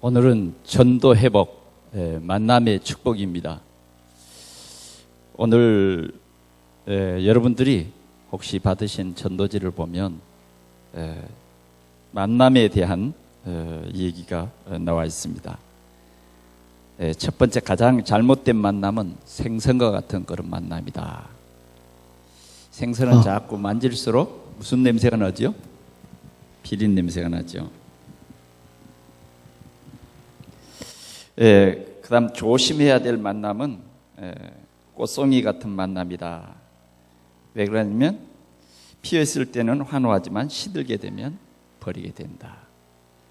오늘은 전도 회복, 만남의 축복입니다. 오늘 여러분들이 혹시 받으신 전도지를 보면 만남에 대한 얘기가 나와 있습니다. 첫 번째, 가장 잘못된 만남은 생선과 같은 그런 만남이다. 생선은 자꾸 만질수록 무슨 냄새가 나죠? 비린 냄새가 나죠. 그 다음 조심해야 될 만남은 꽃송이 같은 만남이다. 왜 그러냐면 피었을 때는 환호하지만 시들게 되면 버리게 된다.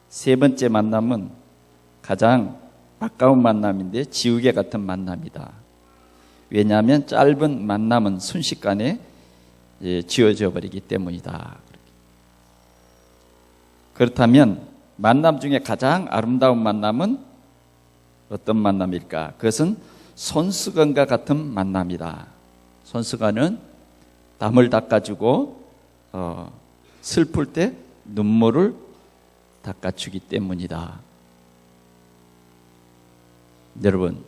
세 번째 만남은 가장 아까운 만남인데 지우개 같은 만남이다. 왜냐하면 짧은 만남은 순식간에 지워져 버리기 때문이다. 그렇다면 만남 중에 가장 아름다운 만남은 어떤 만남일까? 그것은 손수건과 같은 만남이다. 손수건은 땀을 닦아주고 슬플 때 눈물을 닦아주기 때문이다. 여러분,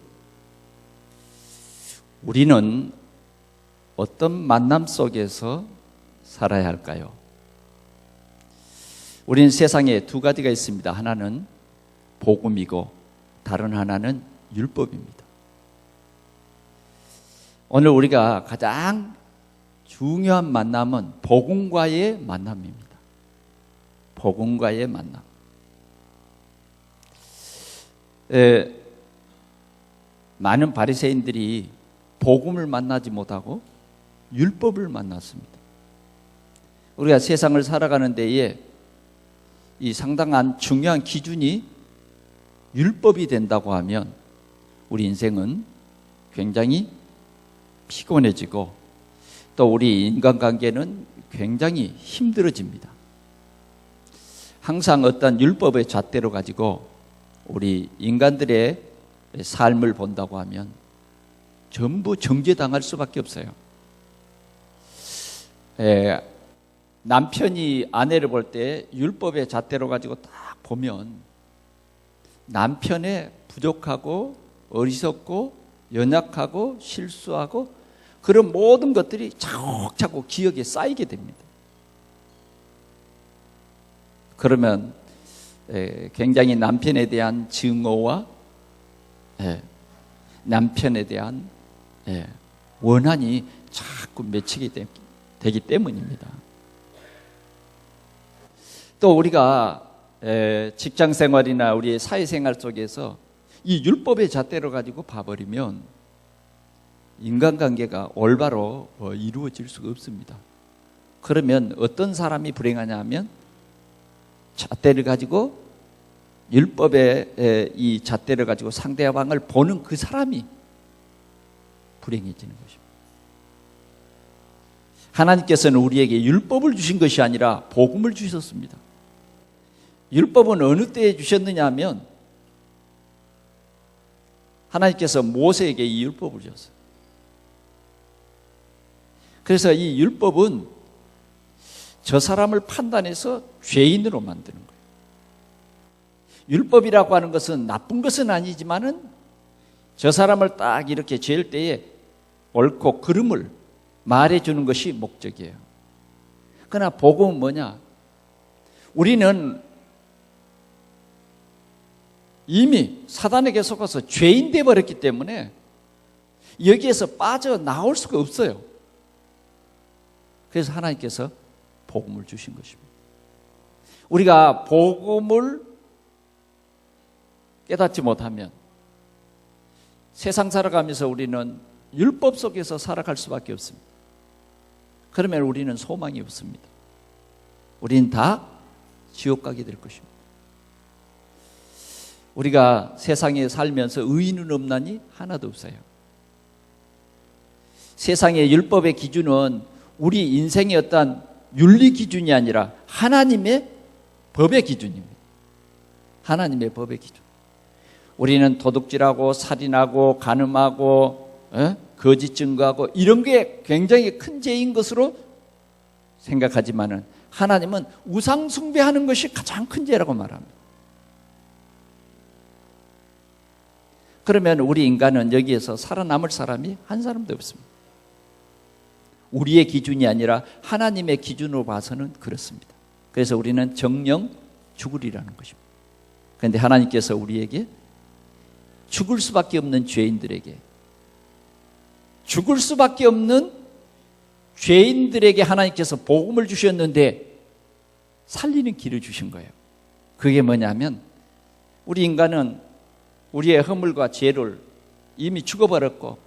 우리는 어떤 만남 속에서 살아야 할까요? 우리는 세상에 두 가지가 있습니다. 하나는 복음이고 다른 하나는 율법입니다. 오늘 우리가 가장 중요한 만남은 복음과의 만남입니다. 복음과의 만남. 많은 바리새인들이 복음을 만나지 못하고 율법을 만났습니다. 우리가 세상을 살아가는 데에 이 상당한 중요한 기준이 율법이 된다고 하면 우리 인생은 굉장히 피곤해지고 또 우리 인간관계는 굉장히 힘들어집니다. 항상 어떤 율법의 잣대로 가지고 우리 인간들의 삶을 본다고 하면 전부 정죄당할 수밖에 없어요. 남편이 아내를 볼 때 율법의 잣대로 가지고 딱 보면 남편의 부족하고 어리석고 연약하고 실수하고 그런 모든 것들이 차곡차곡 기억에 쌓이게 됩니다. 그러면 굉장히 남편에 대한 증오와 남편에 대한 원한이 자꾸 맺히게 되기 때문입니다. 또 우리가 직장 생활이나 우리의 사회생활 속에서 이 율법의 잣대로 가지고 봐버리면 인간관계가 올바로 이루어질 수가 없습니다. 그러면 어떤 사람이 불행하냐 하면 잣대를 가지고 율법의 이 잣대를 가지고 상대방을 보는 그 사람이 불행해지는 것입니다. 하나님께서는 우리에게 율법을 주신 것이 아니라 복음을 주셨습니다. 율법은 어느 때에 주셨느냐 하면 하나님께서 모세에게 이 율법을 주셨어요. 그래서 이 율법은 저 사람을 판단해서 죄인으로 만드는 거예요. 율법이라고 하는 것은 나쁜 것은 아니지만은 저 사람을 딱 이렇게 죄일 때에 옳고 그름을 말해주는 것이 목적이에요. 그러나 복음은 뭐냐? 우리는 이미 사단에게 속아서 죄인 되어버렸기 때문에 여기에서 빠져나올 수가 없어요. 그래서 하나님께서 복음을 주신 것입니다. 우리가 복음을 깨닫지 못하면 세상 살아가면서 우리는 율법 속에서 살아갈 수밖에 없습니다. 그러면 우리는 소망이 없습니다. 우리는 다 지옥 가게 될 것입니다. 우리가 세상에 살면서 의인은 없나니 하나도 없어요. 세상의 율법의 기준은 우리 인생의 어떤 윤리 기준이 아니라 하나님의 법의 기준입니다. 하나님의 법의 기준. 우리는 도둑질하고 살인하고 간음하고 거짓 증거하고 이런 게 굉장히 큰 죄인 것으로 생각하지만은 하나님은 우상 숭배하는 것이 가장 큰 죄라고 말합니다. 그러면 우리 인간은 여기에서 살아남을 사람이 한 사람도 없습니다. 우리의 기준이 아니라 하나님의 기준으로 봐서는 그렇습니다. 그래서 우리는 정령 죽으리라는 것입니다. 그런데 하나님께서 우리에게 죽을 수밖에 없는 죄인들에게, 죽을 수밖에 없는 죄인들에게 하나님께서 복음을 주셨는데 살리는 길을 주신 거예요. 그게 뭐냐면, 우리 인간은 우리의 허물과 죄를 이미 죽어버렸고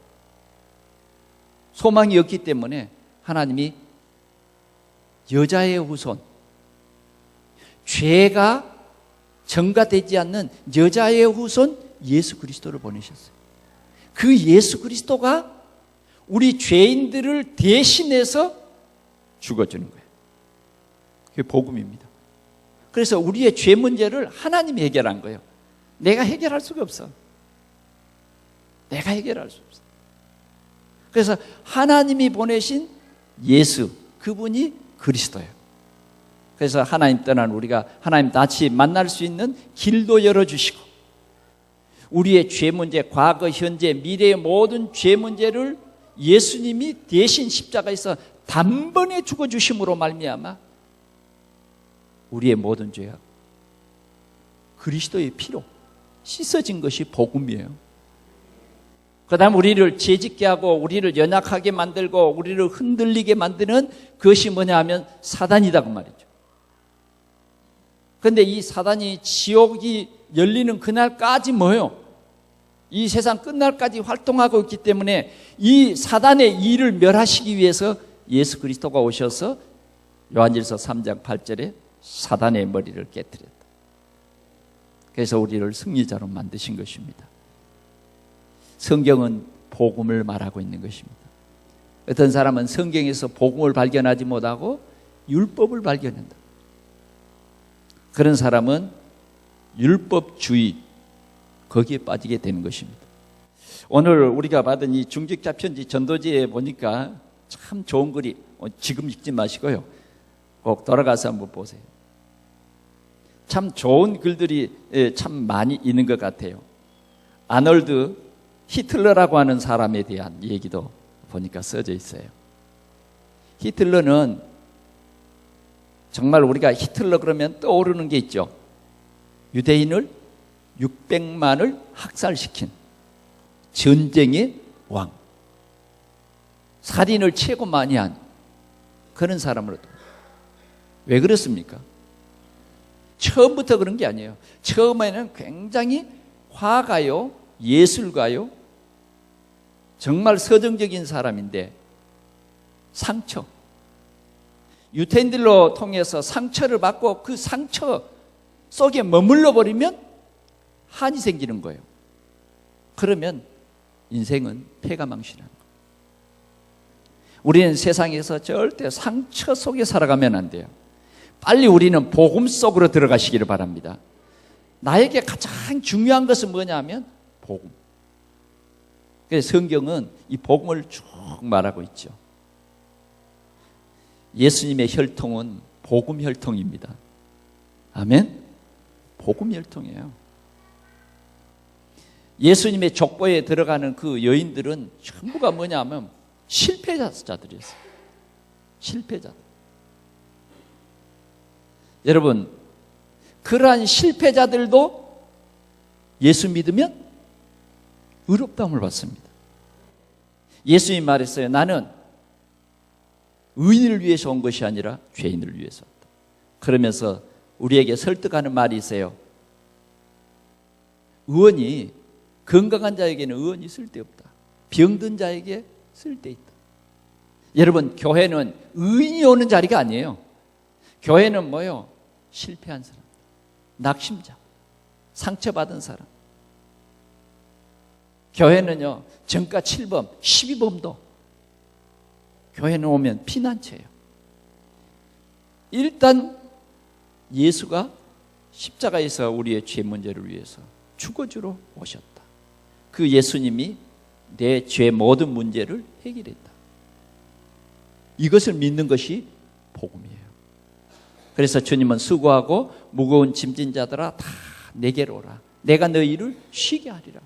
소망이 없기 때문에 하나님이 여자의 후손, 죄가 전가되지 않는 여자의 후손 예수 그리스도를 보내셨어요. 그 예수 그리스도가 우리 죄인들을 대신해서 죽어주는 거예요. 그게 복음입니다. 그래서 우리의 죄 문제를 하나님이 해결한 거예요. 내가 해결할 수가 없어. 내가 해결할 수 없어. 그래서 하나님이 보내신 예수, 그분이 그리스도예요. 그래서 하나님 떠난 우리가 하나님 다시 만날 수 있는 길도 열어주시고, 우리의 죄 문제, 과거, 현재, 미래의 모든 죄 문제를 예수님이 대신 십자가에서 단번에 죽어주심으로 말미암아 우리의 모든 죄가 그리스도의 피로 씻어진 것이 복음이에요. 그 다음 우리를 죄짓게 하고 우리를 연약하게 만들고 우리를 흔들리게 만드는 그것이 뭐냐 하면 사단이다 그 말이죠. 그런데 이 사단이 지옥이 열리는 그날까지 뭐예요? 이 세상 끝날까지 활동하고 있기 때문에 이 사단의 일을 멸하시기 위해서 예수 그리스도가 오셔서 요한일서 3장 8절에 사단의 머리를 깨뜨렸다. 그래서 우리를 승리자로 만드신 것입니다. 성경은 복음을 말하고 있는 것입니다. 어떤 사람은 성경에서 복음을 발견하지 못하고 율법을 발견한다. 그런 사람은 율법주의, 거기에 빠지게 되는 것입니다. 오늘 우리가 받은 이 중직자 편지 전도지에 보니까 참 좋은 글이, 지금 읽지 마시고요, 꼭 돌아가서 한번 보세요. 참 좋은 글들이 참 많이 있는 것 같아요. 아놀드 히틀러라고 하는 사람에 대한 얘기도 보니까 써져 있어요. 히틀러는 정말 우리가 히틀러 그러면 떠오르는 게 있죠. 유대인을 600만을 학살시킨 전쟁의 왕, 살인을 최고 많이 한 그런 사람으로. 왜 그렇습니까? 처음부터 그런 게 아니에요. 처음에는 굉장히 화가요, 예술가요, 정말 서정적인 사람인데 상처, 유태인들로 통해서 상처를 받고 그 상처 속에 머물러 버리면 한이 생기는 거예요. 그러면 인생은 패가망신하는 거예요. 우리는 세상에서 절대 상처 속에 살아가면 안 돼요. 빨리 우리는 복음 속으로 들어가시기를 바랍니다. 나에게 가장 중요한 것은 뭐냐면 복음. 그래서 성경은 이 복음을 쭉 말하고 있죠. 예수님의 혈통은 복음 혈통입니다. 아멘? 복음 혈통이에요. 예수님의 족보에 들어가는 그 여인들은 전부가 뭐냐면 실패자들이었어요. 실패자들. 여러분, 그러한 실패자들도 예수 믿으면 의롭다함을 받습니다. 예수님 말했어요. 나는 의인을 위해서 온 것이 아니라 죄인을 위해서 왔다. 그러면서 우리에게 설득하는 말이 있어요. 의원이, 건강한 자에게는 의원이 쓸데없다. 병든 자에게 쓸데있다. 여러분, 교회는 의인이 오는 자리가 아니에요. 교회는 뭐요? 실패한 사람, 낙심자, 상처받은 사람. 교회는요, 전과 7범, 12범도 교회는 오면 피난처예요. 일단 예수가 십자가에서 우리의 죄 문제를 위해서 죽어주러 오셨다. 그 예수님이 내 죄 모든 문제를 해결했다. 이것을 믿는 것이 복음이에요. 그래서 주님은 수고하고 무거운 짐진 자들아 다 내게로 오라. 내가 너희를 쉬게 하리라.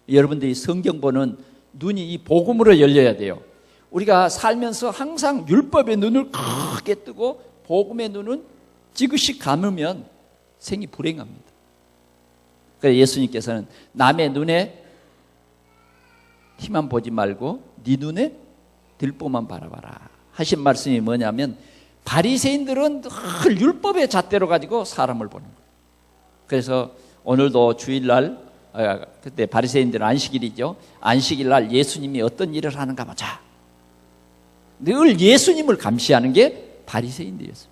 여러분들이 성경 보는 눈이 이 복음으로 열려야 돼요. 우리가 살면서 항상 율법의 눈을 크게 뜨고 복음의 눈은 지그시 감으면 생이 불행합니다. 그래서 예수님께서는 남의 눈에 티만 보지 말고 네 눈에 들보만 바라봐라 하신 말씀이 뭐냐면, 바리새인들은 늘 율법의 잣대로 가지고 사람을 보는 거예요. 그래서 오늘도 주일날, 그때 바리새인들은 안식일이죠. 안식일날 예수님이 어떤 일을 하는가 보자. 늘 예수님을 감시하는 게 바리새인들이었어요.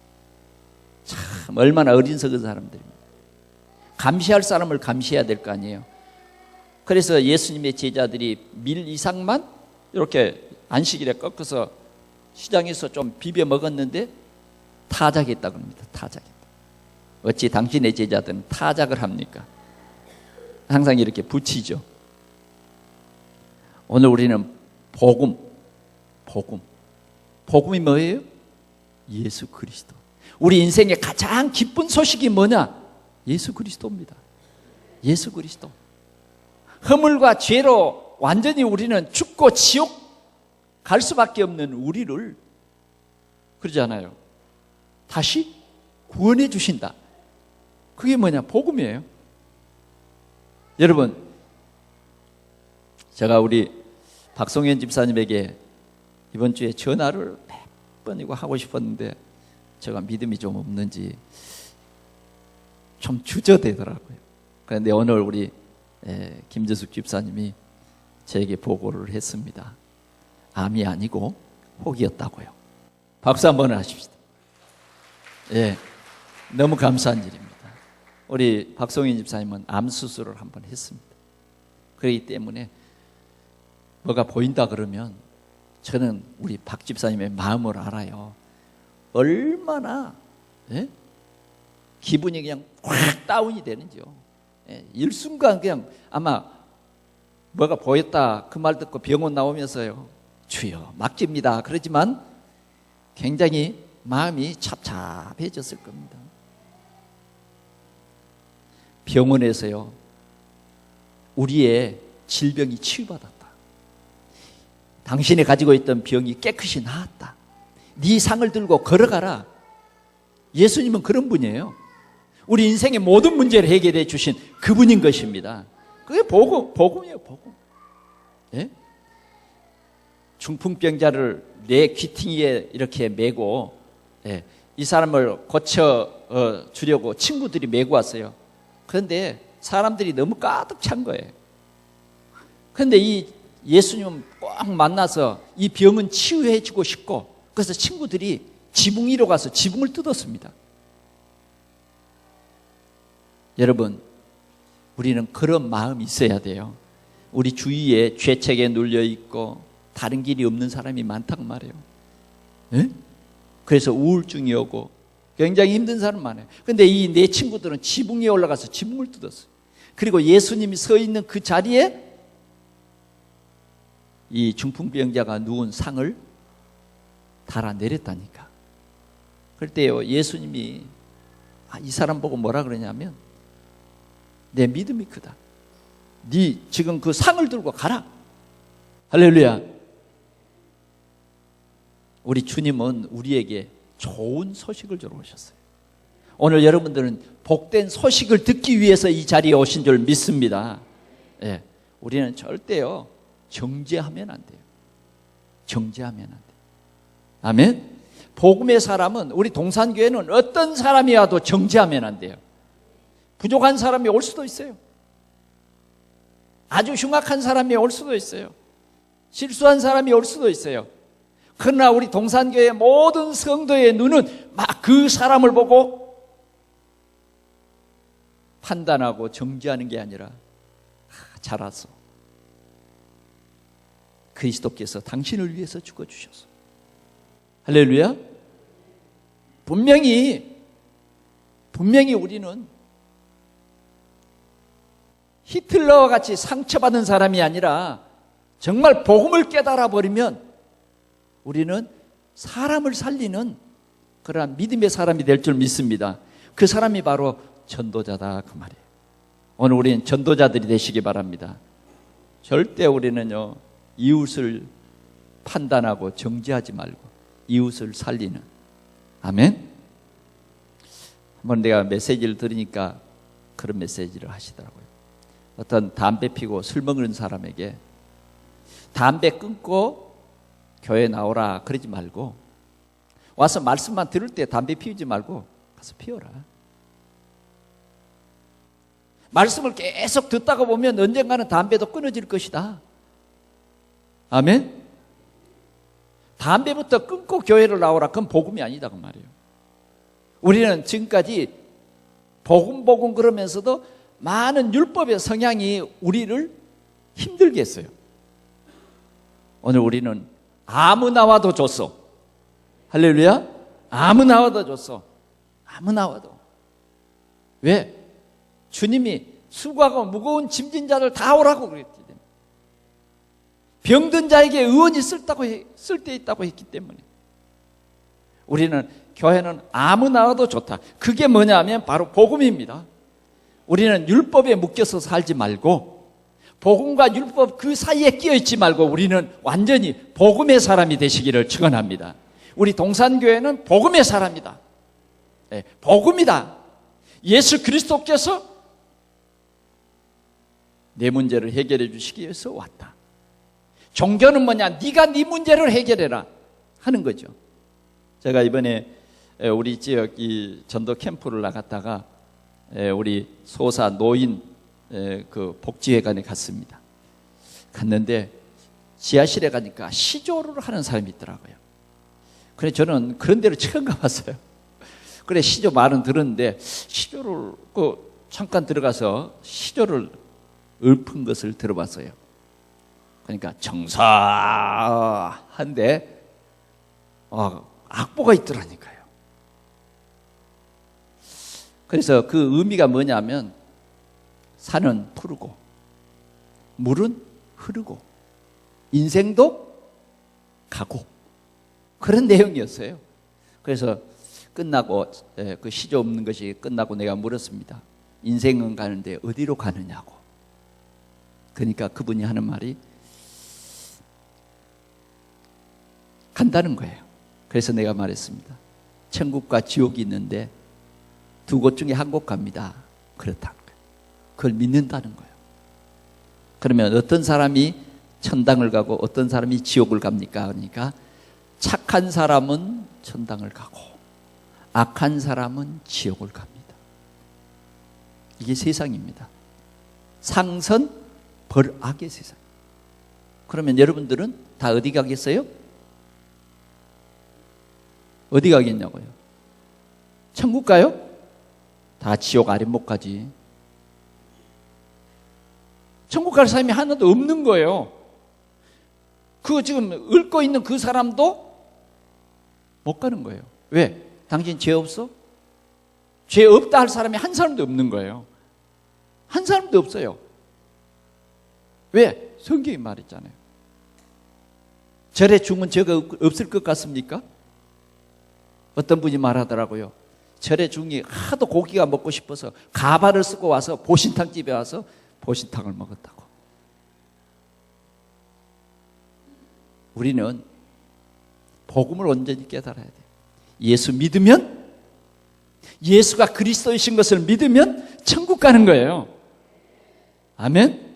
참 얼마나 어리석은 사람들입니다. 감시할 사람을 감시해야 될 거 아니에요. 그래서 예수님의 제자들이 밀 이상만 이렇게 안식일에 꺾어서 시장에서 좀 비벼 먹었는데 타작했다고 합니다. 타작했다. 어찌 당신의 제자들은 타작을 합니까? 항상 이렇게 붙이죠. 오늘 우리는 복음이 뭐예요? 예수 그리스도. 우리 인생의 가장 기쁜 소식이 뭐냐? 예수 그리스도입니다. 예수 그리스도. 허물과 죄로 완전히 우리는 죽고 지옥 갈 수밖에 없는 우리를, 그러잖아요, 다시 구원해 주신다. 그게 뭐냐? 복음이에요. 여러분, 제가 우리 박성현 집사님에게 이번 주에 전화를 몇 번이고 하고 싶었는데 제가 믿음이 좀 없는지 좀 주저되더라고요. 그런데 오늘 우리 김재숙 집사님이 저에게 보고를 했습니다. 암이 아니고 혹이었다고요. 박수 한번 하십시다. 예, 너무 감사한 일입니다. 우리 박성인 집사님은 암 수술을 한번 했습니다. 그렇기 때문에 뭐가 보인다 그러면 저는 우리 박 집사님의 마음을 알아요. 얼마나 기분이 그냥 확 다운이 되는지요. 일순간 그냥 아마 뭐가 보였다 그 말 듣고 병원 나오면서요, 주여 막집니다 그러지만 굉장히 마음이 찹찹해졌을 겁니다. 병원에서요, 우리의 질병이 치유받았다. 당신이 가지고 있던 병이 깨끗이 나았다. 네 상을 들고 걸어가라. 예수님은 그런 분이에요. 우리 인생의 모든 문제를 해결해 주신 그분인 것입니다. 그게 복음이에요, 복음. 예? 중풍병자를 내 귀퉁이에 이렇게 메고, 이 사람을 고쳐 주려고 친구들이 메고 왔어요. 그런데 사람들이 너무 가득 찬 거예요. 그런데 이 예수님은 꼭 만나서 이 병은 치유해 주고 싶고, 그래서 친구들이 지붕 위로 가서 지붕을 뜯었습니다. 여러분, 우리는 그런 마음이 있어야 돼요. 우리 주위에 죄책에 눌려 있고 다른 길이 없는 사람이 많다고 말해요. 그래서 우울증이 오고 굉장히 힘든 사람 많아요. 그런데 이 내 친구들은 지붕 위에 올라가서 지붕을 뜯었어요. 그리고 예수님이 서 있는 그 자리에 이 중풍병자가 누운 상을 달아내렸다니까. 그럴 때요, 예수님이 이 사람 보고 뭐라 그러냐면, 내 믿음이 크다. 네 지금 그 상을 들고 가라. 할렐루야. 우리 주님은 우리에게 좋은 소식을 주러 오셨어요. 오늘 여러분들은 복된 소식을 듣기 위해서 이 자리에 오신 줄 믿습니다. 우리는 절대요 정죄하면 안 돼요. 정죄하면 안 돼요. 아멘. 복음의 사람은, 우리 동산교회는 어떤 사람이 와도 정죄하면 안 돼요. 부족한 사람이 올 수도 있어요. 아주 흉악한 사람이 올 수도 있어요. 실수한 사람이 올 수도 있어요. 그러나 우리 동산교회 모든 성도의 눈은 막 그 사람을 보고 판단하고 정죄하는 게 아니라, 잘 왔어. 그리스도께서 당신을 위해서 죽어주셨어. 할렐루야. 분명히 우리는 히틀러와 같이 상처받은 사람이 아니라 정말 복음을 깨달아 버리면 우리는 사람을 살리는 그러한 믿음의 사람이 될 줄 믿습니다. 그 사람이 바로 전도자다 그 말이에요. 오늘 우리는 전도자들이 되시기 바랍니다. 절대 우리는요, 이웃을 판단하고 정죄하지 말고 이웃을 살리는. 아멘. 한번 내가 메시지를 들으니까 그런 메시지를 하시더라고요. 어떤 담배 피고 술 먹는 사람에게 담배 끊고 교회 나오라 그러지 말고, 와서 말씀만 들을 때 담배 피우지 말고 가서 피워라. 말씀을 계속 듣다가 보면 언젠가는 담배도 끊어질 것이다. 아멘. 담배부터 끊고 교회를 나오라, 그건 복음이 아니다 그 말이에요. 우리는 지금까지 복음 그러면서도 많은 율법의 성향이 우리를 힘들게 했어요. 오늘 우리는 아무 나와도 줬어. 할렐루야. 아무 나와도 줬어. 아무 나와도. 왜? 주님이 수고하고 무거운 짐진 자를 다 오라고 그랬기 때문에. 병든 자에게 의원이 쓸데 있다고 했기 때문에. 우리는 교회는 아무 나와도 좋다. 그게 뭐냐면 바로 복음입니다. 우리는 율법에 묶여서 살지 말고, 복음과 율법 그 사이에 끼어있지 말고 우리는 완전히 복음의 사람이 되시기를 축원합니다. 우리 동산교회는 복음의 사람이다. 네, 복음이다. 예수 그리스도께서 내 문제를 해결해 주시기 위해서 왔다. 종교는 뭐냐? 네가 네 문제를 해결해라 하는 거죠. 제가 이번에 우리 지역 이 전도 캠프를 나갔다가 우리 소사 노인 그 복지회관에 갔습니다. 갔는데 지하실에 가니까 시조를 하는 사람이 있더라고요. 그래 저는 그런 데를 처음 가봤어요. 그래 시조 말은 들었는데 시조를 잠깐 들어가서 시조를 읊은 것을 들어봤어요. 그러니까 정사한데 악보가 있더라니까요. 그래서 그 의미가 뭐냐면 산은 푸르고 물은 흐르고 인생도 가고 그런 내용이었어요. 그래서 끝나고 그 시조 없는 것이 끝나고 내가 물었습니다. 인생은 가는데 어디로 가느냐고. 그러니까 그분이 하는 말이 간다는 거예요. 그래서 내가 말했습니다. 천국과 지옥이 있는데 두 곳 중에 한 곳 갑니다. 그렇다는 거예요. 그걸 믿는다는 거예요. 그러면 어떤 사람이 천당을 가고 어떤 사람이 지옥을 갑니까? 그러니까 착한 사람은 천당을 가고 악한 사람은 지옥을 갑니다. 이게 세상입니다. 상선 벌악의 세상. 그러면 여러분들은 다 어디 가겠어요? 어디 가겠냐고요? 천국 가요? 다 지옥 아랫목 가지. 천국 갈 사람이 하나도 없는 거예요. 그 지금 읊고 있는 그 사람도 못 가는 거예요. 왜? 당신 죄 없어? 죄 없다 할 사람이 한 사람도 없는 거예요. 한 사람도 없어요. 왜? 성경이 말했잖아요. 절에 죽으면 죄가 없을 것 같습니까? 어떤 분이 말하더라고요. 절에 죽이 하도 고기가 먹고 싶어서 가발을 쓰고 와서 보신탕집에 와서 보신탕을 먹었다고. 우리는 복음을 온전히 깨달아야 돼요. 예수 믿으면, 예수가 그리스도이신 것을 믿으면 천국 가는 거예요. 아멘.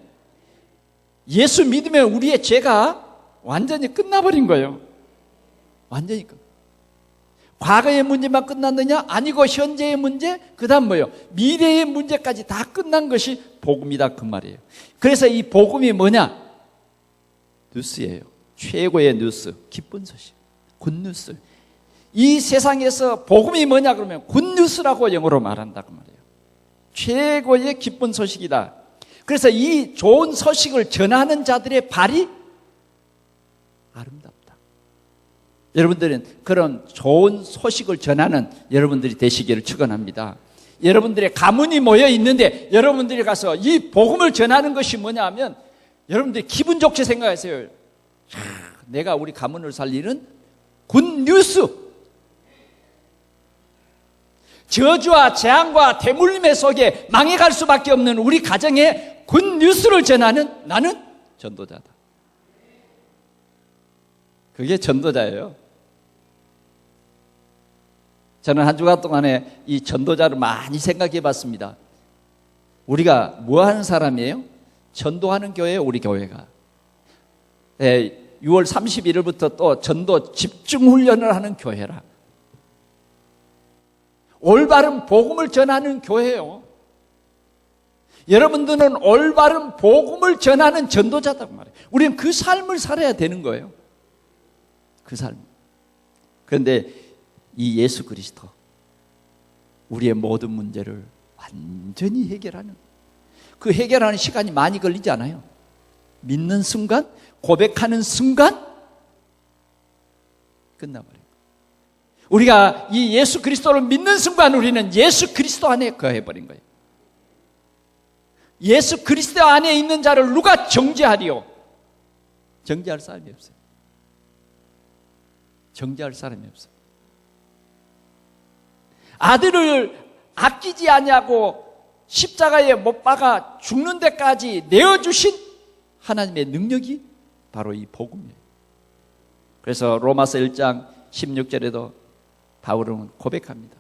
예수 믿으면 우리의 죄가 완전히 끝나버린 거예요. 완전히 끝. 과거의 문제만 끝났느냐? 아니고 현재의 문제, 그 다음 뭐예요? 미래의 문제까지 다 끝난 것이 복음이다 그 말이에요. 그래서 이 복음이 뭐냐? 뉴스예요. 최고의 뉴스, 기쁜 소식, 굿뉴스. 이 세상에서 복음이 뭐냐 그러면 굿뉴스라고 영어로 말한다 그 말이에요. 최고의 기쁜 소식이다. 그래서 이 좋은 소식을 전하는 자들의 발이 아름답다. 여러분들은 그런 좋은 소식을 전하는 여러분들이 되시기를 축원합니다. 여러분들의 가문이 모여 있는데 여러분들이 가서 이 복음을 전하는 것이 뭐냐 하면 여러분들이 기분 좋게 생각하세요. 내가 우리 가문을 살리는 굿뉴스. 저주와 재앙과 대물림의 속에 망해갈 수밖에 없는 우리 가정에 굿뉴스를 전하는 나는 전도자다. 그게 전도자예요. 저는 한 주간 동안에 이 전도자를 많이 생각해 봤습니다. 우리가 뭐 하는 사람이에요? 전도하는 교회예요, 우리 교회가. 6월 31일부터 또 전도 집중훈련을 하는 교회라. 올바른 복음을 전하는 교회예요. 여러분들은 올바른 복음을 전하는 전도자다 말이에요. 우리는 그 삶을 살아야 되는 거예요. 그 삶. 그런데 이 예수 그리스도, 우리의 모든 문제를 완전히 해결하는, 그 해결하는 시간이 많이 걸리지 않아요. 믿는 순간, 고백하는 순간 끝나버려요. 우리가 이 예수 그리스도를 믿는 순간 우리는 예수 그리스도 안에 거해버린 거예요. 예수 그리스도 안에 있는 자를 누가 정죄하리요? 정죄할 사람이 없어요. 정죄할 사람이 없어요. 아들을 아끼지 아니하고 십자가에 못 박아 죽는 데까지 내어주신 하나님의 능력이 바로 이 복음이에요. 그래서 로마서 1장 16절에도 바울은 고백합니다.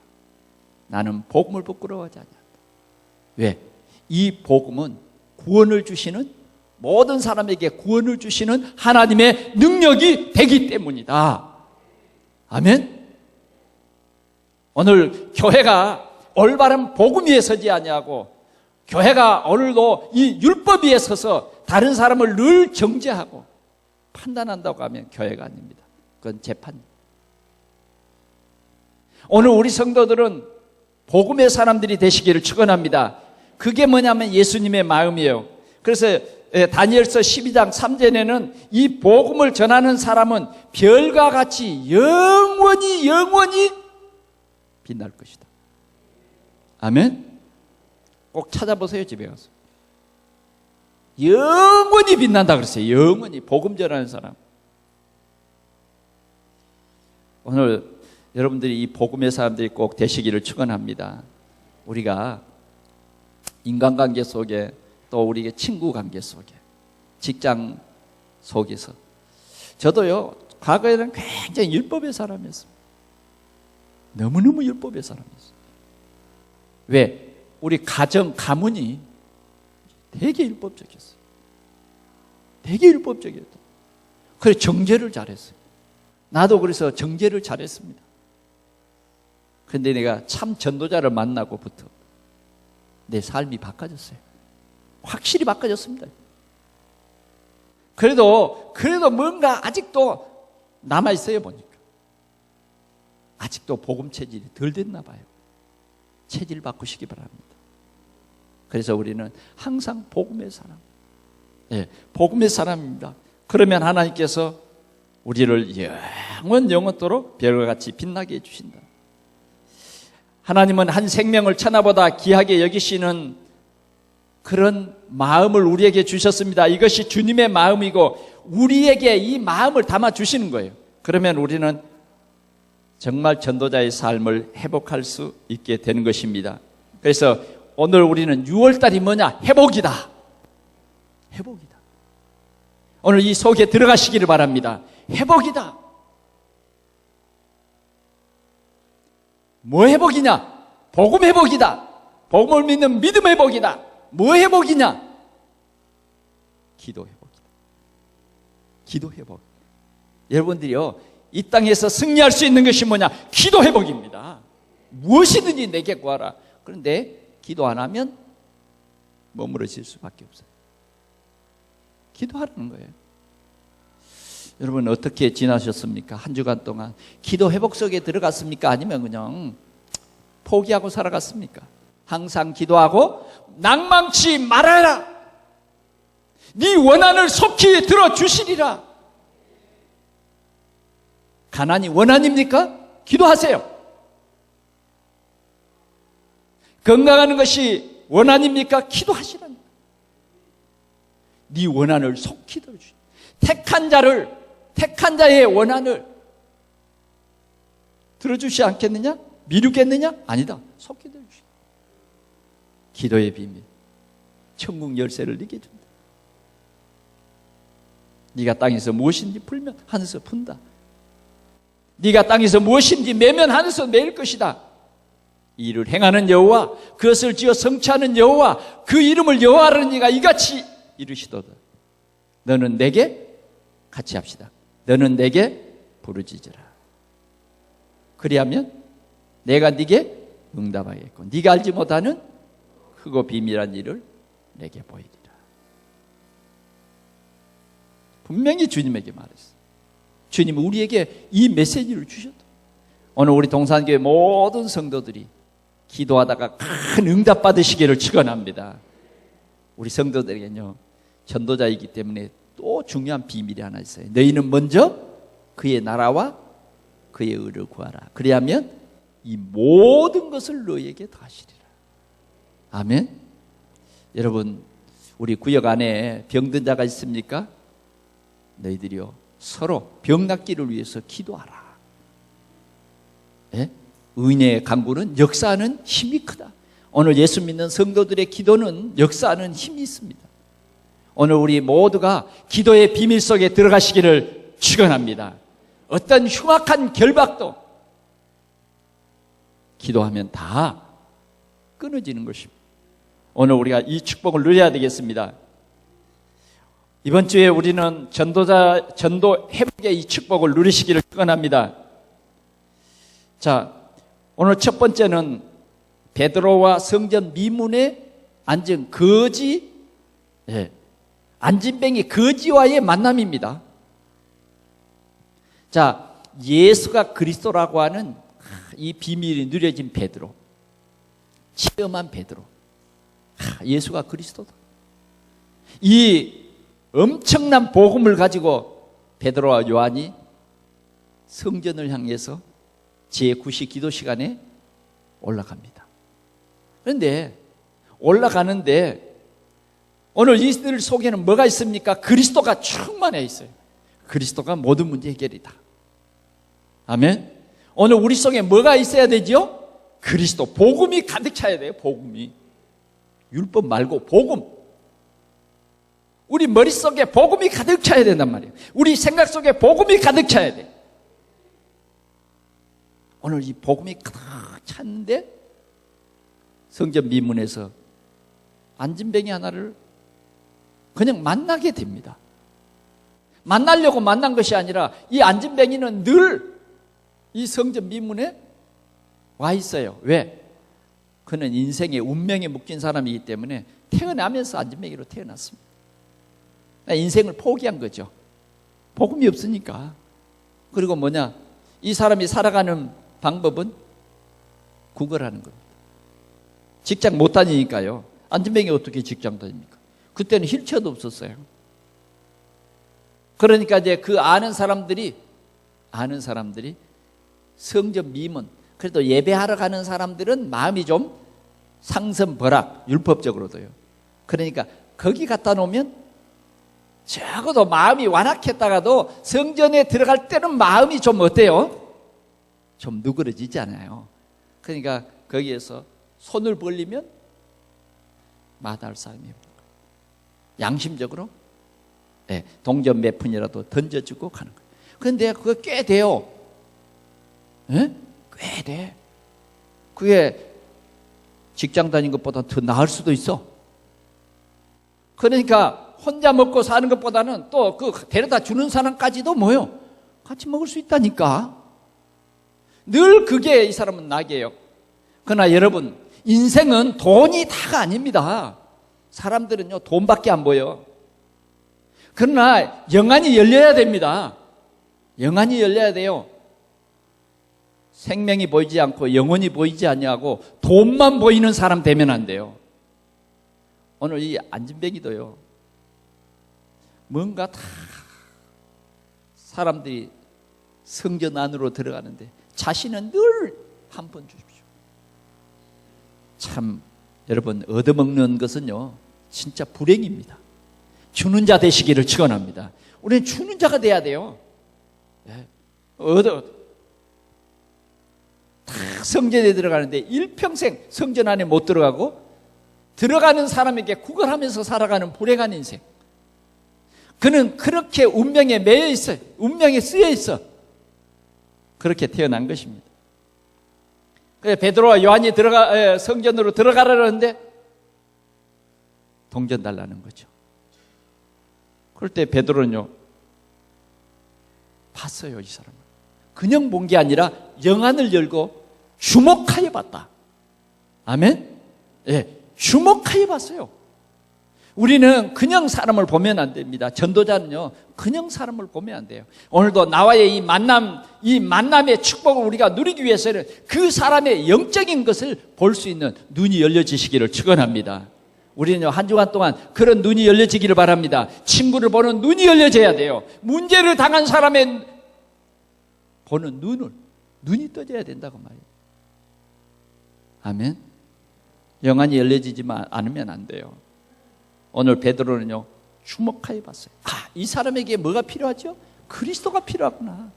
나는 복음을 부끄러워하지 않는다. 왜? 이 복음은 구원을 주시는, 모든 사람에게 구원을 주시는 하나님의 능력이 되기 때문이다. 아멘. 오늘 교회가 올바른 복음 위에 서지 아니하고, 교회가 오늘도 이 율법 위에 서서 다른 사람을 늘 정죄하고 판단한다고 하면 교회가 아닙니다. 그건 재판입니다. 오늘 우리 성도들은 복음의 사람들이 되시기를 축원합니다. 그게 뭐냐면 예수님의 마음이에요. 그래서 다니엘서 12장 3절에는 이 복음을 전하는 사람은 별과 같이 영원히 빛날 것이다. 아멘. 꼭 찾아보세요, 집에 가서. 영원히 빛난다 그랬어요. 영원히. 복음 전하는 사람. 오늘 여러분들이 이 복음의 사람들이 꼭 되시기를 축원합니다. 우리가 인간관계 속에, 또 우리의 친구 관계 속에, 직장 속에서, 저도요 과거에는 굉장히 율법의 사람이었습니다. 너무너무 율법의 사람이었어요. 왜? 우리 가문이 되게 율법적이었어요. 되게 율법적이었다. 그래서 정죄를 잘했어요. 나도 그래서 정죄를 잘했습니다. 그런데 내가 참 전도자를 만나고부터 내 삶이 바꿔졌어요. 확실히 바꿔졌습니다. 그래도 뭔가 아직도 남아있어요, 보니까. 아직도 복음 체질이 덜 됐나 봐요. 체질 바꾸시기 바랍니다. 그래서 우리는 항상 복음의 사람, 복음의 사람입니다. 그러면 하나님께서 우리를 영원토록 별과 같이 빛나게 해주신다. 하나님은 한 생명을 천하보다 귀하게 여기시는 그런 마음을 우리에게 주셨습니다. 이것이 주님의 마음이고 우리에게 이 마음을 담아주시는 거예요. 그러면 우리는 정말 전도자의 삶을 회복할 수 있게 되는 것입니다. 그래서 오늘 우리는 6월달이 뭐냐? 회복이다. 회복이다. 오늘 이 속에 들어가시기를 바랍니다. 회복이다. 뭐 회복이냐? 복음 회복이다. 복음을 믿는 믿음 회복이다. 뭐 회복이냐? 기도 회복이다. 기도 회복. 여러분들이요, 이 땅에서 승리할 수 있는 것이 뭐냐? 기도 회복입니다. 무엇이든지 내게 구하라. 그런데 기도 안 하면 머무러질 수밖에 없어요. 기도하라는 거예요. 여러분 어떻게 지나셨습니까? 한 주간 동안 기도 회복 속에 들어갔습니까? 아니면 그냥 포기하고 살아갔습니까? 항상 기도하고 낭망치 말아라. 네 원한을 속히 들어주시리라. 가난이 원한입니까? 기도하세요. 건강하는 것이 원한입니까? 기도하시라는 거예요. 네 원한을 속히 들어주시. 택한 자의 원한을 들어주시 않겠느냐? 미루겠느냐? 아니다. 속히 들어주시. 기도의 비밀, 천국 열쇠를 내게 준다. 네가 땅에서 무엇인지 풀면 하늘에서 푼다. 네가 땅에서 무엇인지 매면 하늘에서 매일 것이다. 이를 행하는 여호와, 그것을 지어 성취하는 여호와, 그 이름을 여호와라는 이가 이같이 이르시도다. 너는 내게 같이 합시다. 너는 내게 부르짖으라. 그리하면 내가 네게 응답하겠고 네가 알지 못하는 크고 비밀한 일을 내게 보이리라. 분명히 주님에게 말했어요. 주님은 우리에게 이 메시지를 주셨다. 오늘 우리 동산교회 모든 성도들이 기도하다가 큰 응답 받으시기를 축원합니다. 우리 성도들에게는요, 전도자이기 때문에 또 중요한 비밀이 하나 있어요. 너희는 먼저 그의 나라와 그의 의를 구하라. 그리하면 이 모든 것을 너희에게 더하시리라. 아멘. 여러분, 우리 구역 안에 병든 자가 있습니까? 너희들이요, 서로 병 낫기를 위해서 기도하라. 예? 의인의 간구는 역사하는 힘이 크다. 오늘 예수 믿는 성도들의 기도는 역사하는 힘이 있습니다. 오늘 우리 모두가 기도의 비밀 속에 들어가시기를 축원합니다. 어떤 흉악한 결박도 기도하면 다 끊어지는 것입니다. 오늘 우리가 이 축복을 누려야 되겠습니다. 이번 주에 우리는 전도 회복의 이 축복을 누리시기를 축원합니다. 자, 오늘 첫 번째는 베드로와 성전 미문에 앉은 거지, 안진뱅이 거지와의 만남입니다. 자, 예수가 그리스도라고 하는 이 비밀이 누려진 베드로, 체험한 베드로, 예수가 그리스도다. 이 엄청난 복음을 가지고 베드로와 요한이 성전을 향해서 제9시 기도 시간에 올라갑니다. 그런데 올라가는데 오늘 이들 속에는 뭐가 있습니까? 그리스도가 충만해 있어요. 그리스도가 모든 문제 해결이다. 아멘. 오늘 우리 속에 뭐가 있어야 되죠? 그리스도, 복음이 가득 차야 돼요. 복음이. 율법 말고 복음. 우리 머릿속에 복음이 가득 차야 된단 말이에요. 우리 생각 속에 복음이 가득 차야 돼. 오늘 이 복음이 가득 찼는데 성전 미문에서 안진뱅이 하나를 그냥 만나게 됩니다. 만나려고 만난 것이 아니라 이 안진뱅이는 늘 이 성전 미문에 와 있어요. 왜? 그는 인생의 운명에 묶인 사람이기 때문에 태어나면서 안진뱅이로 태어났습니다. 인생을 포기한 거죠. 복음이 없으니까. 그리고 뭐냐? 이 사람이 살아가는 방법은 구걸하는 겁니다. 직장 못 다니니까요. 안진뱅이 어떻게 직장 다닙니까? 그때는 휠체어도 없었어요. 그러니까 이제 그 아는 사람들이 성전 미문, 그래도 예배하러 가는 사람들은 마음이 좀 상선벌악, 율법적으로도요. 그러니까 거기 갖다 놓으면 적어도 마음이 완악했다가도 성전에 들어갈 때는 마음이 좀 어때요? 좀 누그러지지 않아요. 그러니까 거기에서 손을 벌리면 마다할 사람이에요. 양심적으로 동전 몇 푼이라도 던져주고 가는 거예요. 그런데 그거 꽤 돼요. 꽤 돼. 그게 직장 다닌 것보다 더 나을 수도 있어. 그러니까 혼자 먹고 사는 것보다는 또 그 데려다 주는 사람까지도 뭐요? 같이 먹을 수 있다니까. 늘 그게 이 사람은 낙이에요. 그러나 여러분, 인생은 돈이 다가 아닙니다. 사람들은요, 돈밖에 안 보여. 그러나 영안이 열려야 됩니다. 영안이 열려야 돼요. 생명이 보이지 않고 영혼이 보이지 않냐고 돈만 보이는 사람 되면 안 돼요. 오늘 이 안진뱅이도요, 뭔가 다 사람들이 성전 안으로 들어가는데 자신은 늘 한 번 주십시오. 참 여러분, 얻어먹는 것은요 진짜 불행입니다. 주는 자 되시기를 축원합니다. 우리는 주는 자가 돼야 돼요. 다 성전에 들어가는데 일평생 성전 안에 못 들어가고 들어가는 사람에게 구걸하면서 살아가는 불행한 인생. 그는 그렇게 운명에 매여 있어요. 운명에 쓰여 있어. 그렇게 태어난 것입니다. 그래서 베드로와 요한이 성전으로 들어가라는데 동전 달라는 거죠. 그럴 때 베드로는요, 봤어요, 이 사람을. 그냥 본 게 아니라 영안을 열고 주목하여 봤다. 아멘? 예, 주목하여 봤어요. 우리는 그냥 사람을 보면 안 됩니다. 전도자는요, 그냥 사람을 보면 안 돼요. 오늘도 나와의 이 만남의 축복을 우리가 누리기 위해서는 그 사람의 영적인 것을 볼 수 있는 눈이 열려지시기를 축원합니다. 우리는 한 주간 동안 그런 눈이 열려지기를 바랍니다. 친구를 보는 눈이 열려져야 돼요. 문제를 당한 사람의 보는 눈이 떠져야 된다고 말이에요. 아멘. 영안이 열려지지만 않으면 안 돼요. 오늘 베드로는요, 주목하여 봤어요. 이 사람에게 뭐가 필요하죠? 그리스도가 필요하구나.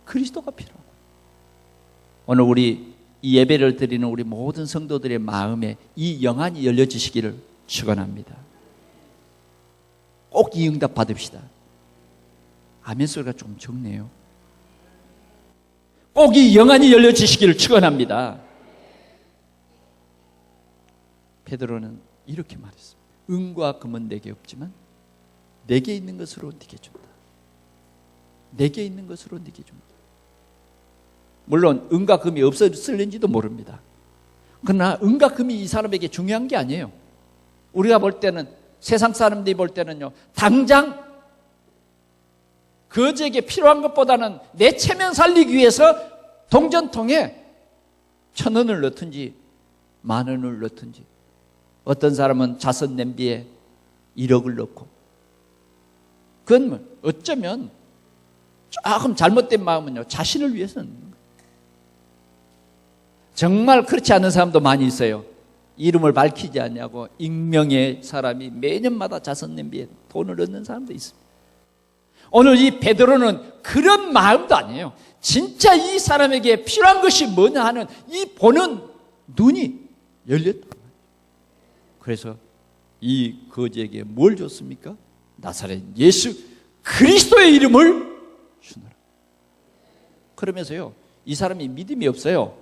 그리스도가 필요하구나. 오늘 우리 이 예배를 드리는 우리 모든 성도들의 마음에 이 영안이 열려지시기를 축원합니다. 꼭 이 응답 받읍시다. 아멘 소리가 좀 적네요. 꼭 이 영안이 열려지시기를 축원합니다. 베드로는 이렇게 말했습니다. 은과 금은 내게 없지만 내게 있는 것으로 네게 준다. 내게 있는 것으로 네게 준다. 물론 은과 금이 없었을는지도 모릅니다. 그러나 은과 금이 이 사람에게 중요한 게 아니에요. 우리가 볼 때는, 세상 사람들이 볼 때는요, 당장 거지에게 필요한 것보다는 내 체면 살리기 위해서 동전통에 1,000원을 넣든지 10,000원을 넣든지, 어떤 사람은 자선 냄비에 1억을 넣고, 그건 어쩌면 조금 잘못된 마음은요, 자신을 위해서는 넣는 거예요. 정말 그렇지 않은 사람도 많이 있어요. 이름을 밝히지 않냐고 익명의 사람이 매년마다 자선 냄비에 돈을 넣는 사람도 있습니다. 오늘 이 베드로는 그런 마음도 아니에요. 진짜 이 사람에게 필요한 것이 뭐냐 하는 이 보는 눈이 열렸다. 그래서 이 거지에게 뭘 줬습니까? 나사렛 예수 그리스도의 이름을 주노라. 그러면서요, 이 사람이 믿음이 없어요.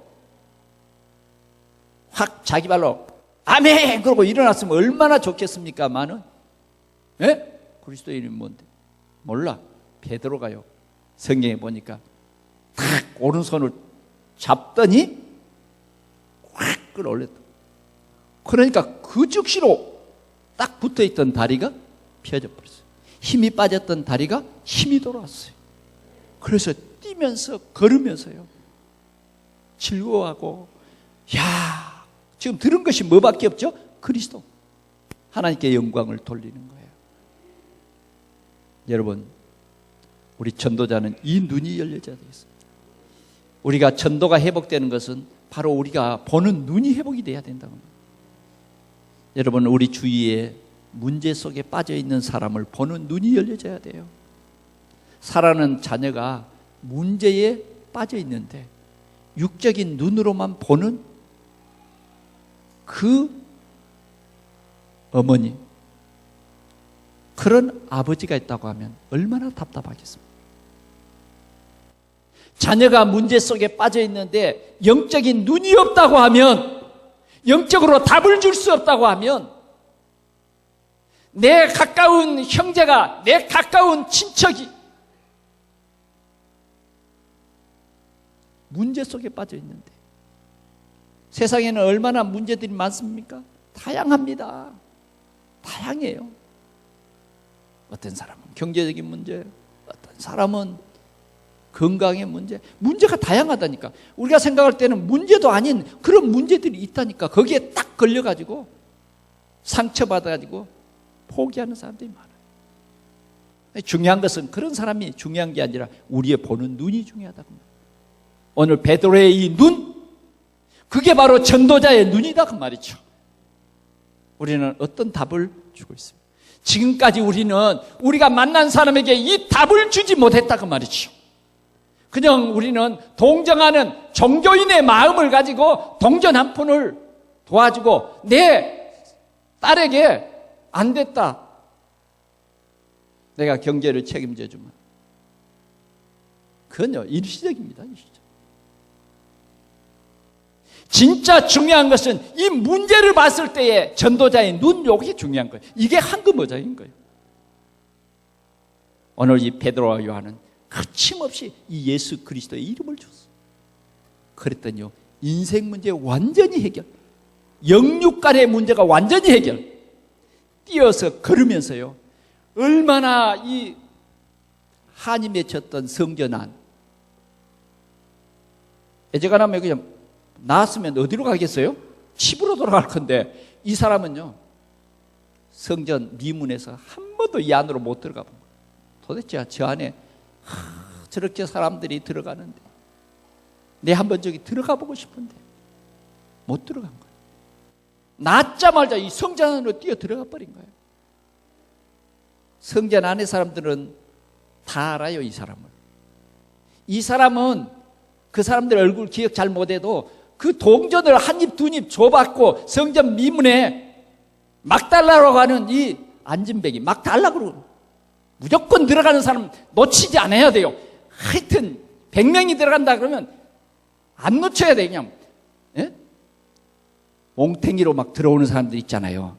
확 자기 발로 아멘 그러고 일어났으면 얼마나 좋겠습니까만은, 예? 그리스도의 이름이 뭔데? 몰라. 베드로가요, 성경에 보니까 탁 오른손을 잡더니 확 끌어올렸다. 그러니까 그 즉시로 딱 붙어있던 다리가 펴져 버렸어요. 힘이 빠졌던 다리가 힘이 돌아왔어요. 그래서 뛰면서 걸으면서요, 즐거워하고, 야, 지금 들은 것이 뭐밖에 없죠? 그리스도, 하나님께 영광을 돌리는 거예요. 여러분, 우리 전도자는 이 눈이 열려져야 되겠습니다. 우리가 전도가 회복되는 것은 바로 우리가 보는 눈이 회복이 돼야 된다고 합니다. 여러분, 우리 주위에 문제 속에 빠져 있는 사람을 보는 눈이 열려져야 돼요. 사랑하는 자녀가 문제에 빠져 있는데 육적인 눈으로만 보는 그 어머니, 그런 아버지가 있다고 하면 얼마나 답답하겠습니까? 자녀가 문제 속에 빠져 있는데 영적인 눈이 없다고 하면, 영적으로 답을 줄 수 없다고 하면, 내 가까운 형제가, 내 가까운 친척이 문제 속에 빠져 있는데, 세상에는 얼마나 문제들이 많습니까? 다양합니다. 다양해요. 어떤 사람은 경제적인 문제, 어떤 사람은 건강의 문제, 문제가 다양하다니까. 우리가 생각할 때는 문제도 아닌 그런 문제들이 있다니까. 거기에 딱 걸려가지고 상처받아가지고 포기하는 사람들이 많아요. 중요한 것은 그런 사람이 중요한 게 아니라 우리의 보는 눈이 중요하다고 합니다. 오늘 베드로의 이 눈, 그게 바로 전도자의 눈이다 그 말이죠. 우리는 어떤 답을 주고 있습니다. 지금까지 우리가 만난 사람에게 이 답을 주지 못했다 그 말이죠. 그냥 우리는 동정하는 종교인의 마음을 가지고 동전 한 푼을 도와주고, 내 딸에게 안 됐다, 내가 경제를 책임져 주면. 그건요, 일시적입니다. 일시적. 진짜 중요한 것은 이 문제를 봤을 때의 전도자의 눈, 요게 중요한 거예요. 이게 황금어장인 거예요. 오늘 이 베드로와 요한은 거침없이 이 예수 그리스도의 이름을 줬어. 그랬더니요, 인생 문제 완전히 해결, 영육 간의 문제가 완전히 해결. 뛰어서 걸으면서요, 얼마나 이 한이 맺혔던 성전안, 애제가나면 그냥 나왔으면 어디로 가겠어요? 집으로 돌아갈 건데, 이 사람은요, 성전 미문에서 한 번도 이 안으로 못 들어가 본 거예요. 도대체 저 안에 저렇게 사람들이 들어가는데 내 한번 저기 들어가 보고 싶은데 못 들어간 거예요. 낳자마자 이 성전 안으로 뛰어 들어가 버린 거예요. 성전 안의 사람들은 다 알아요, 이 사람을. 이 사람은 그 사람들 얼굴 기억 잘 못해도 그 동전을 한 입, 두 입 줘받고 성전 미문에 막 달라고 하는 이 안진뱅이, 막 달라고 그러고 무조건 들어가는 사람 놓치지 않아야 돼요. 하여튼 100명이 들어간다 그러면 안 놓쳐야 돼. 그냥 예? 몽탱이로 막 들어오는 사람들 있잖아요.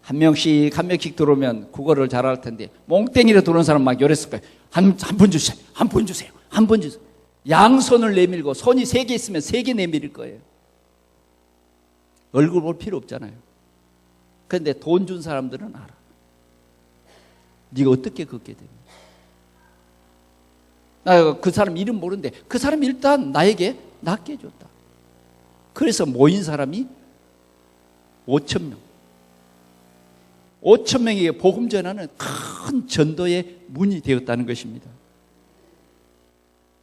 한 명씩 들어오면 국어를 잘할 텐데 몽탱이로 들어오는 사람 막 요랬을 거예요. 한 분 주세요. 한 분 주세요. 한 분 주세요. 양손을 내밀고 손이 3개 있으면 3개 내밀을 거예요. 얼굴 볼 필요 없잖아요. 그런데 돈 준 사람들은 알아. 네가 어떻게 걷게 되냐. 나 그 사람 이름 모르는데 그 사람이 일단 나에게 낫게 해줬다. 그래서 모인 사람이 5,000명. 5,000명에게 복음 전하는 큰 전도의 문이 되었다는 것입니다.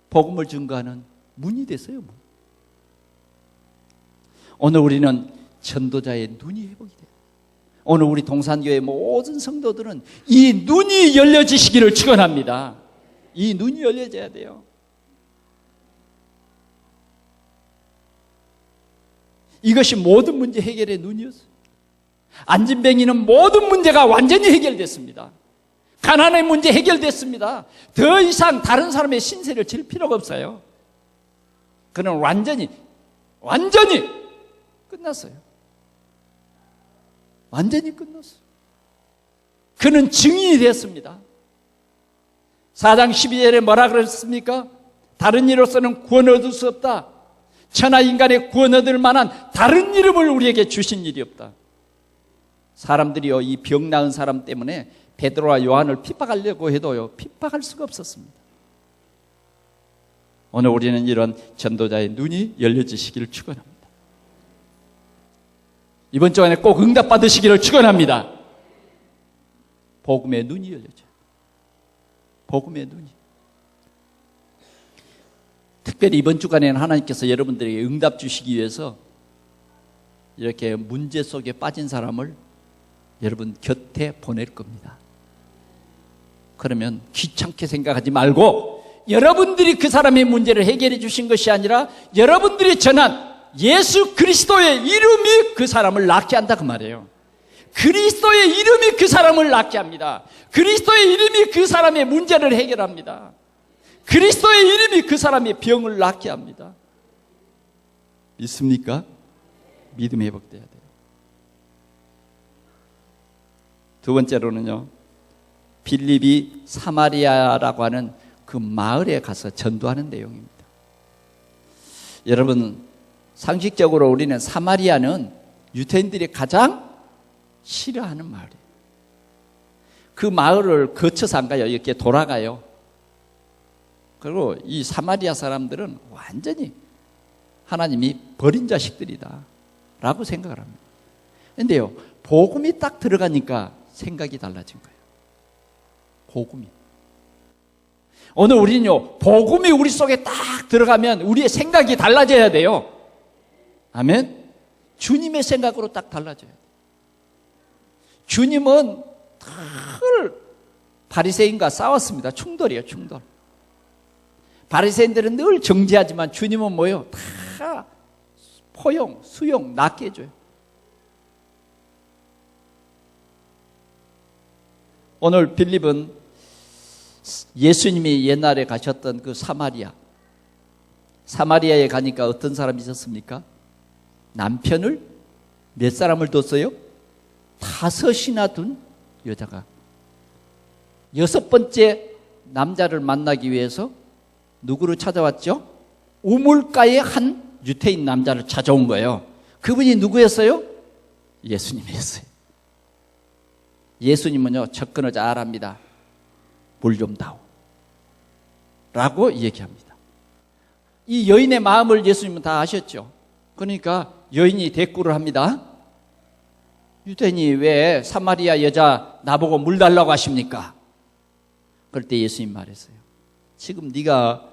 복음을 증거하는 문이 됐어요. 문. 오늘 우리는 전도자의 눈이 회복이 돼요. 오늘 우리 동산교회 모든 성도들은 이 눈이 열려지시기를 축원합니다. 이 눈이 열려져야 돼요. 이것이 모든 문제 해결의 눈이었어요. 안진뱅이는 모든 문제가 완전히 해결됐습니다. 가난의 문제 해결됐습니다. 더 이상 다른 사람의 신세를 질 필요가 없어요. 그는 완전히 끝났어요. 완전히 끝났어요. 그는 증인이 됐습니다. 4장 12절에 뭐라 그랬습니까? 다른 이로서는 구원 얻을 수 없다. 천하 인간의 구원 얻을 만한 다른 이름을 우리에게 주신 일이 없다. 사람들이요, 이 병 나은 사람 때문에 베드로와 요한을 핍박하려고 해도요, 핍박할 수가 없었습니다. 오늘 우리는 이런 전도자의 눈이 열려지시기를 축원합니다. 이번 주 안에 꼭 응답 받으시기를 축원합니다. 복음의 눈이 열려져요. 복음의 눈이. 특별히 이번 주간에는 하나님께서 여러분들에게 응답 주시기 위해서 이렇게 문제 속에 빠진 사람을 여러분 곁에 보낼 겁니다. 그러면 귀찮게 생각하지 말고 여러분들이 그 사람의 문제를 해결해 주신 것이 아니라 여러분들이 전한 예수 그리스도의 이름이 그 사람을 낫게 한다 그 말이에요. 그리스도의 이름이 그 사람을 낫게 합니다. 그리스도의 이름이 그 사람의 문제를 해결합니다. 그리스도의 이름이 그 사람의 병을 낫게 합니다. 믿습니까? 믿음이 회복돼야 돼요. 두 번째로는요, 빌립이 사마리아라고 하는 그 마을에 가서 전도하는 내용입니다. 여러분, 상식적으로 우리는 사마리아는 유대인들이 가장 싫어하는 마을이에요. 그 마을을 거쳐서 안 가요. 이렇게 돌아가요. 그리고 이 사마리아 사람들은 완전히 하나님이 버린 자식들이다 라고 생각을 합니다. 그런데요, 복음이 딱 들어가니까 생각이 달라진 거예요. 복음이. 오늘 우리는요, 복음이 우리 속에 딱 들어가면 우리의 생각이 달라져야 돼요. 아멘. 주님의 생각으로 딱 달라져요. 주님은 늘 바리새인과 싸웠습니다. 충돌이에요, 충돌. 바리새인들은 늘 정죄하지만 주님은 뭐예요? 다 포용, 수용, 낫게 해줘요. 오늘 빌립은 예수님이 옛날에 가셨던 그 사마리아에 가니까 어떤 사람이 있었습니까? 남편을 몇 사람을 뒀어요? 5이나 둔 여자가 6번째 남자를 만나기 위해서 누구를 찾아왔죠? 우물가의 한 유태인 남자를 찾아온 거예요. 그분이 누구였어요? 예수님이었어요. 예수님은요, 접근을 잘합니다. 물 좀 다오 라고 얘기합니다. 이 여인의 마음을 예수님은 다 아셨죠. 그러니까 여인이 대꾸를 합니다. 유대인이 왜 사마리아 여자 나보고 물 달라고 하십니까? 그럴 때 예수님 말했어요. 지금 네가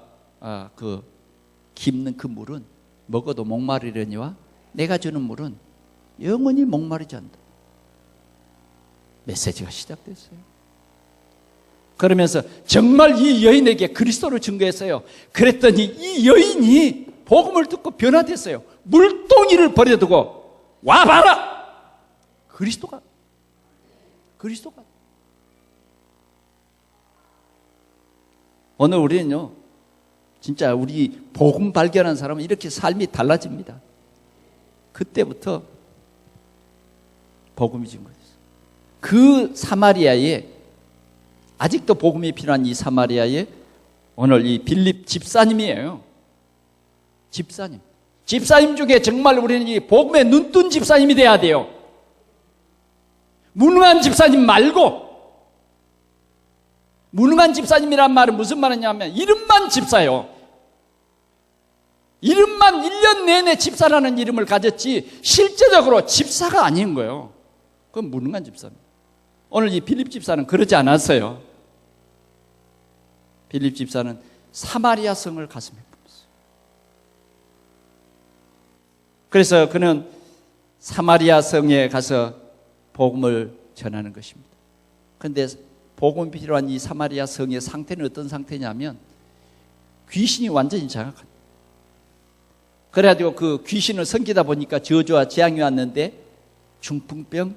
깁는 그 물은 먹어도 목마르려니와 내가 주는 물은 영원히 목마르지 않는다. 메시지가 시작됐어요. 그러면서 정말 이 여인에게 그리스도를 증거했어요. 그랬더니 이 여인이 복음을 듣고 변화됐어요. 물동이를 버려두고 와봐라! 그리스도가 오늘 우리는요, 진짜 우리 복음 발견한 사람은 이렇게 삶이 달라집니다. 그때부터 복음이 증거됐어요. 그 사마리아에, 아직도 복음이 필요한 이 사마리아에 오늘 이 빌립 집사님이에요. 집사님 중에 정말 우리는 이 복음에 눈뜬 집사님이 돼야 돼요. 무능한 집사님 말고, 무능한 집사님이란 말은 무슨 말이냐면 이름만 집사요. 이름만 1년 내내 집사라는 이름을 가졌지 실제적으로 집사가 아닌 거예요. 그건 무능한 집사입니다. 오늘 이 빌립 집사는 그러지 않았어요. 빌립 집사는 사마리아 성을 가슴에 품었어요. 그래서 그는 사마리아 성에 가서 복음을 전하는 것입니다. 그런데 복음이 필요한 이 사마리아 성의 상태는 어떤 상태냐면 귀신이 완전히 장악합니다. 그래가지고 그 귀신을 섬기다 보니까 저주와 재앙이 왔는데 중풍병,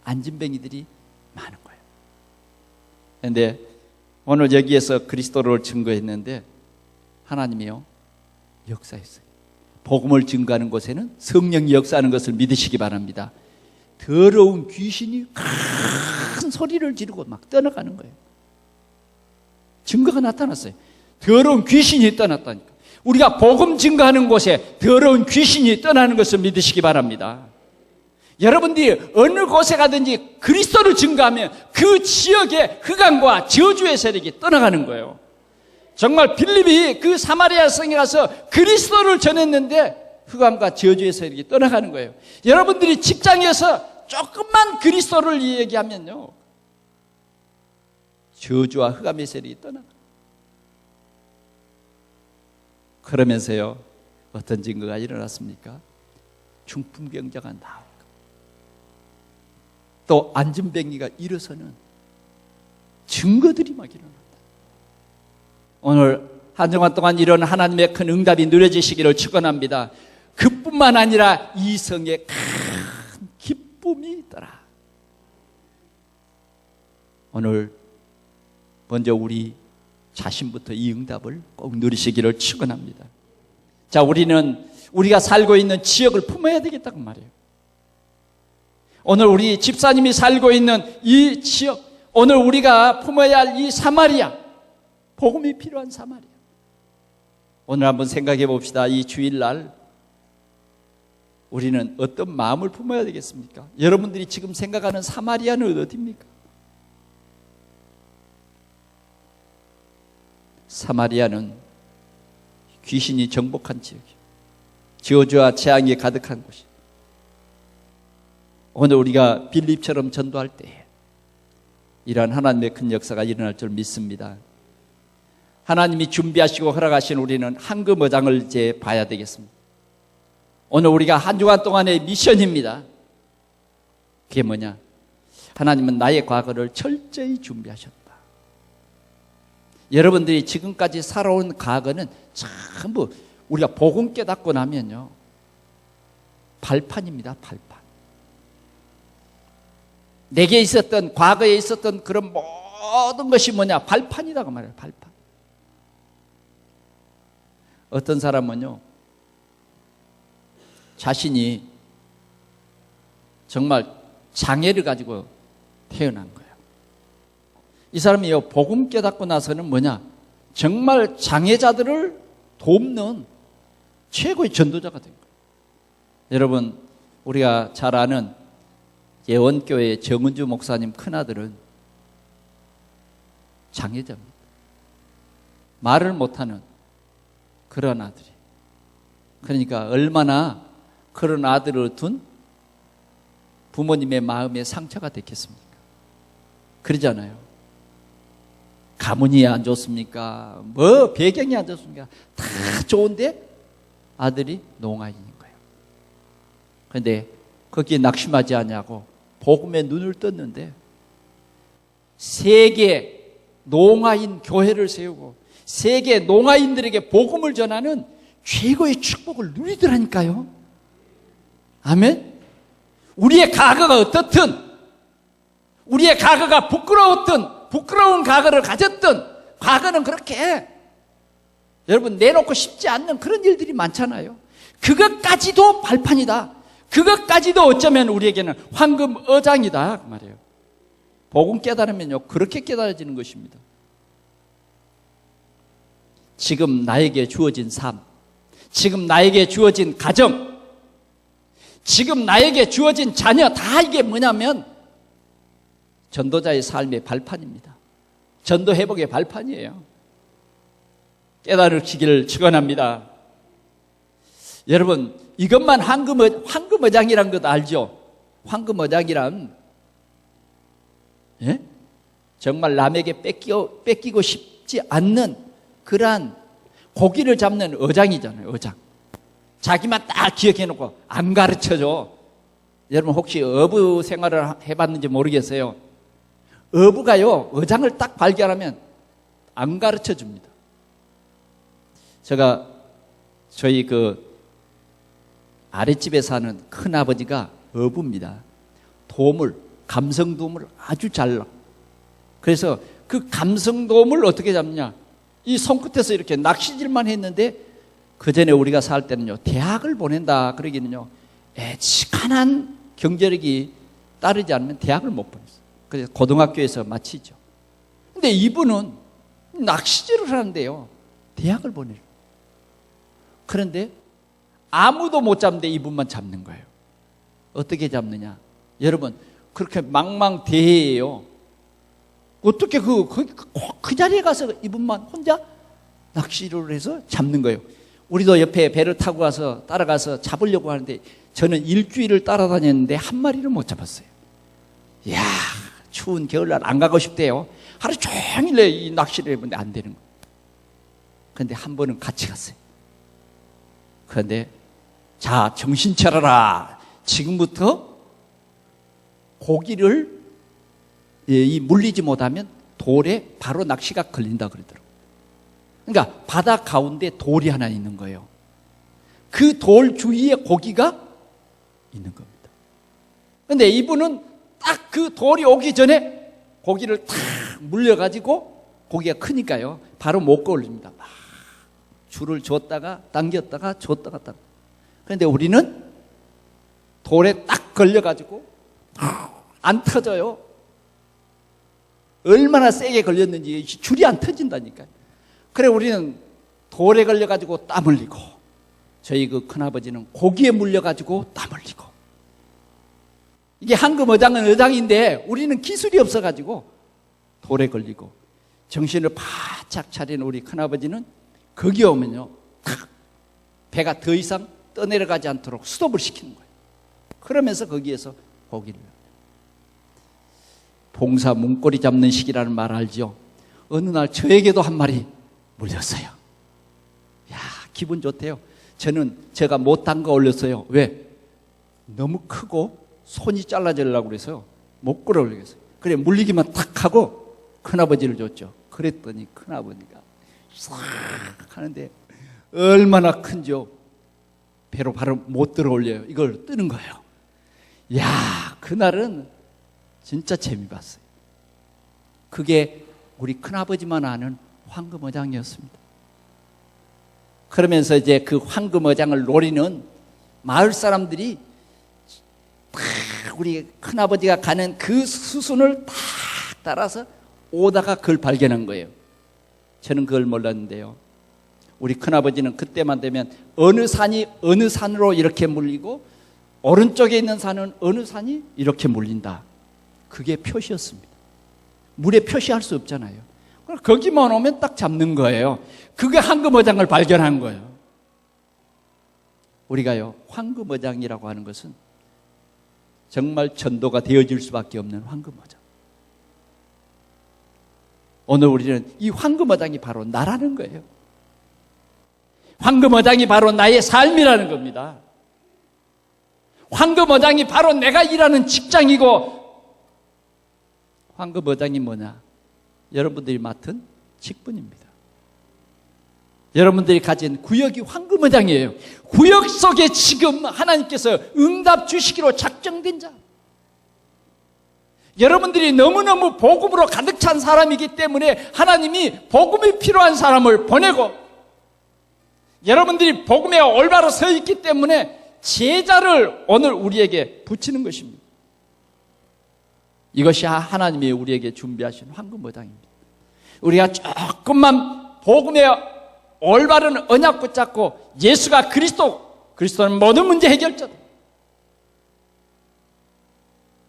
안진뱅이들이 많은 거예요. 그런데 오늘 여기에서 그리스도를 증거했는데 하나님이요, 역사했어요. 복음을 증거하는 곳에는 성령이 역사하는 것을 믿으시기 바랍니다. 더러운 귀신이 큰 소리를 지르고 막 떠나가는 거예요. 증거가 나타났어요. 더러운 귀신이 떠났다니까. 우리가 복음 증거하는 곳에 더러운 귀신이 떠나는 것을 믿으시기 바랍니다. 여러분들이 어느 곳에 가든지 그리스도를 증거하면 그 지역의 흑암과 저주의 세력이 떠나가는 거예요. 정말 빌립이 그 사마리아 성에 가서 그리스도를 전했는데 흑암과 저주의 세력이 떠나가는 거예요. 여러분들이 직장에서 조금만 그리스도를 얘기하면요, 저주와 흑암의 세력이 떠나가요. 그러면서요, 어떤 증거가 일어났습니까? 중풍병자가 나오고 또 안진뱅이가 일어서는 증거들이 막 일어난다. 오늘 한 주간 동안 이런 하나님의 큰 응답이 누려지시기를 축원합니다. 그뿐만 아니라 이 성에 큰 기쁨이 있더라. 오늘 먼저 우리 자신부터 이 응답을 꼭 누리시기를 축원합니다. 자, 우리가 살고 있는 지역을 품어야 되겠다고 말이에요. 오늘 우리 집사님이 살고 있는 이 지역, 오늘 우리가 품어야 할 이 사마리아, 복음이 필요한 사마리아. 오늘 한번 생각해 봅시다. 이 주일날 우리는 어떤 마음을 품어야 되겠습니까? 여러분들이 지금 생각하는 사마리아는 어디입니까? 사마리아는 귀신이 정복한 지역이에요. 저주와 재앙이 가득한 곳이에요. 오늘 우리가 빌립처럼 전도할 때 이러한 하나님의 큰 역사가 일어날 줄 믿습니다. 하나님이 준비하시고 허락하신 우리는 한금어장을 이제 봐야 되겠습니다. 오늘 우리가 한 주간 동안의 미션입니다. 그게 뭐냐? 하나님은 나의 과거를 철저히 준비하셨다. 여러분들이 지금까지 살아온 과거는 전부 우리가 복음 깨닫고 나면요, 발판입니다. 발판. 내게 있었던, 과거에 있었던 그런 모든 것이 뭐냐? 발판이다 그 말이에요. 발판. 어떤 사람은요, 자신이 정말 장애를 가지고 태어난 거예요. 이 사람이요, 복음 깨닫고 나서는 뭐냐? 정말 장애자들을 돕는 최고의 전도자가 된 거예요. 여러분, 우리가 잘 아는 예원교회 정은주 목사님 큰아들은 장애자입니다. 말을 못하는 그런 아들이. 그러니까 얼마나 그런 아들을 둔 부모님의 마음에 상처가 됐겠습니까? 그러잖아요. 가문이 안 좋습니까? 뭐 배경이 안 좋습니까? 다 좋은데 아들이 농아인인 거예요. 그런데 거기에 낙심하지 않냐고 복음에 눈을 떴는데 세계 농아인 교회를 세우고 세계 농아인들에게 복음을 전하는 최고의 축복을 누리더라니까요. 아멘. 우리의 과거가 어떻든, 우리의 과거가 부끄러운 과거를 가졌든, 과거는 그렇게 여러분 내놓고 싶지 않는 그런 일들이 많잖아요. 그것까지도 발판이다. 그것까지도 어쩌면 우리에게는 황금 어장이다 그 말이에요. 복음 깨달으면요, 그렇게 깨달아지는 것입니다. 지금 나에게 주어진 삶, 지금 나에게 주어진 가정, 지금 나에게 주어진 자녀, 다 이게 뭐냐면 전도자의 삶의 발판입니다. 전도 회복의 발판이에요. 깨달으시기를 축원합니다. 여러분, 이것만 황금어장이란 것 알죠? 황금어장이란, 예? 정말 남에게 뺏기고 싶지 않는 그러한 고기를 잡는 어장이잖아요. 어장. 자기만 딱 기억해놓고 안 가르쳐줘. 여러분 혹시 어부 생활을 해봤는지 모르겠어요. 어부가요, 어장을 딱 발견하면 안 가르쳐줍니다. 제가 저희 그 아랫집에 사는 큰아버지가 어부입니다. 감성돔을 아주 잘 놔. 그래서 그 감성돔을 어떻게 잡느냐, 이 손끝에서 이렇게 낚시질만 했는데, 그 전에 우리가 살 때는요, 대학을 보낸다 그러기는요, 애지간한 경제력이 따르지 않으면 대학을 못 보냈어요. 그래서 고등학교에서 마치죠. 근데 이분은 낚시질을 하는데요, 대학을 보내요. 그런데 아무도 못 잡는데 이분만 잡는 거예요. 어떻게 잡느냐? 여러분, 그렇게 망망대해예요. 어떻게 그 자리에 가서 이분만 혼자 낚시를 해서 잡는 거예요. 우리도 옆에 배를 타고 가서 따라가서 잡으려고 하는데, 저는 일주일을 따라다녔는데 한 마리를 못 잡았어요. 이야, 추운 겨울날 안 가고 싶대요. 하루 종일 이 낚시를 해보는데 안 되는 거예요. 그런데 한 번은 같이 갔어요. 그런데 자, 정신 차려라. 지금부터 고기를 물리지 못하면 돌에 바로 낚시가 걸린다 그러더라고요. 그러니까 바다 가운데 돌이 하나 있는 거예요. 그 돌 주위에 고기가 있는 겁니다. 그런데 이분은 딱 그 돌이 오기 전에 고기를 탁 물려가지고, 고기가 크니까요, 바로 못 걸립니다. 막 줄을 줬다가 당겼다가 줬다가 당겼다가. 그런데 우리는 돌에 딱 걸려가지고 안 터져요. 얼마나 세게 걸렸는지 줄이 안 터진다니까요. 그래 우리는 돌에 걸려가지고 땀 흘리고, 저희 그 큰아버지는 고기에 물려가지고 땀 흘리고. 이게 황금어장은 어장인데 우리는 기술이 없어가지고 돌에 걸리고, 정신을 바짝 차린 우리 큰아버지는 거기 오면요, 탁 배가 더 이상 떠내려가지 않도록 스톱을 시키는 거예요. 그러면서 거기에서 고기를. 봉사 문고리 잡는 시기라는 말 알죠? 어느 날 저에게도 한 마리 물렸어요. 야, 기분 좋대요. 제가 못 담가 올렸어요. 왜? 너무 크고 손이 잘라지려고 그래서요, 못 끌어올리겠어요. 그래 물리기만 탁 하고 큰아버지를 줬죠. 그랬더니 큰아버지가 싹 하는데 얼마나 큰지요. 배로 바로 못 들어올려요. 이걸 뜨는 거예요. 야, 그날은 진짜 재미 봤어요. 그게 우리 큰아버지만 아는 황금어장이었습니다. 그러면서 이제 그 황금어장을 노리는 마을 사람들이 다 우리 큰아버지가 가는 그 수순을 다 따라서 오다가 그걸 발견한 거예요. 저는 그걸 몰랐는데요. 우리 큰아버지는 그때만 되면 어느 산이 어느 산으로 이렇게 물리고 오른쪽에 있는 산은 어느 산이 이렇게 물린다. 그게 표시였습니다. 물에 표시할 수 없잖아요. 거기만 오면 딱 잡는 거예요. 그게 황금어장을 발견한 거예요. 우리가요, 황금어장이라고 하는 것은 정말 전도가 되어질 수밖에 없는 황금어장. 오늘 우리는 이 황금어장이 바로 나라는 거예요. 황금어장이 바로 나의 삶이라는 겁니다. 황금어장이 바로 내가 일하는 직장이고, 황금어장이 뭐냐? 여러분들이 맡은 직분입니다. 여러분들이 가진 구역이 황금어장이에요. 구역 속에 지금 하나님께서 응답 주시기로 작정된 자, 여러분들이 너무너무 복음으로 가득 찬 사람이기 때문에 하나님이 복음이 필요한 사람을 보내고, 여러분들이 복음에 올바로 서 있기 때문에 제자를 오늘 우리에게 붙이는 것입니다. 이것이 하나님이 우리에게 준비하신 황금어장입니다. 우리가 조금만 복음에 올바른 언약 붙잡고 예수가 그리스도는 모든 문제 해결자다,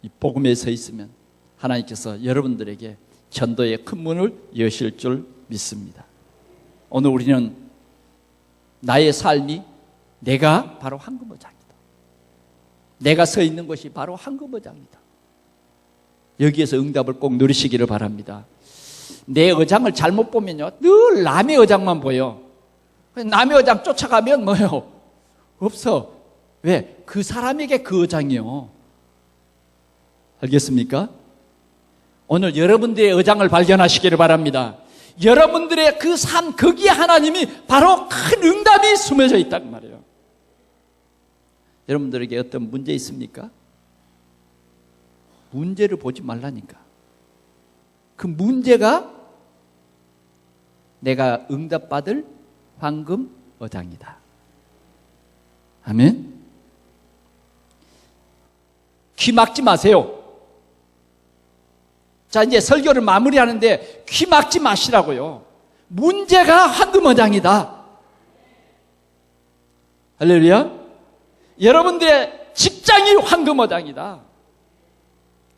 이 복음에 서 있으면 하나님께서 여러분들에게 전도의 큰 문을 여실 줄 믿습니다. 오늘 우리는 나의 삶이 내가 바로 황금어장이다, 내가 서 있는 것이 바로 황금어장이다, 여기에서 응답을 꼭 누리시기를 바랍니다. 내 어장을 잘못 보면요, 늘 남의 어장만 보여. 남의 어장 쫓아가면 뭐요? 없어. 왜? 그 사람에게 그 어장이요. 알겠습니까? 오늘 여러분들의 어장을 발견하시기를 바랍니다. 여러분들의 그 삶, 거기에 하나님이 바로 큰 응답이 숨어져 있단 말이에요. 여러분들에게 어떤 문제 있습니까? 문제를 보지 말라니까. 그 문제가 내가 응답받을 황금어장이다. 아멘. 귀 막지 마세요. 자, 이제 설교를 마무리하는데 귀 막지 마시라고요. 문제가 황금어장이다. 할렐루야. 여러분들의 직장이 황금어장이다.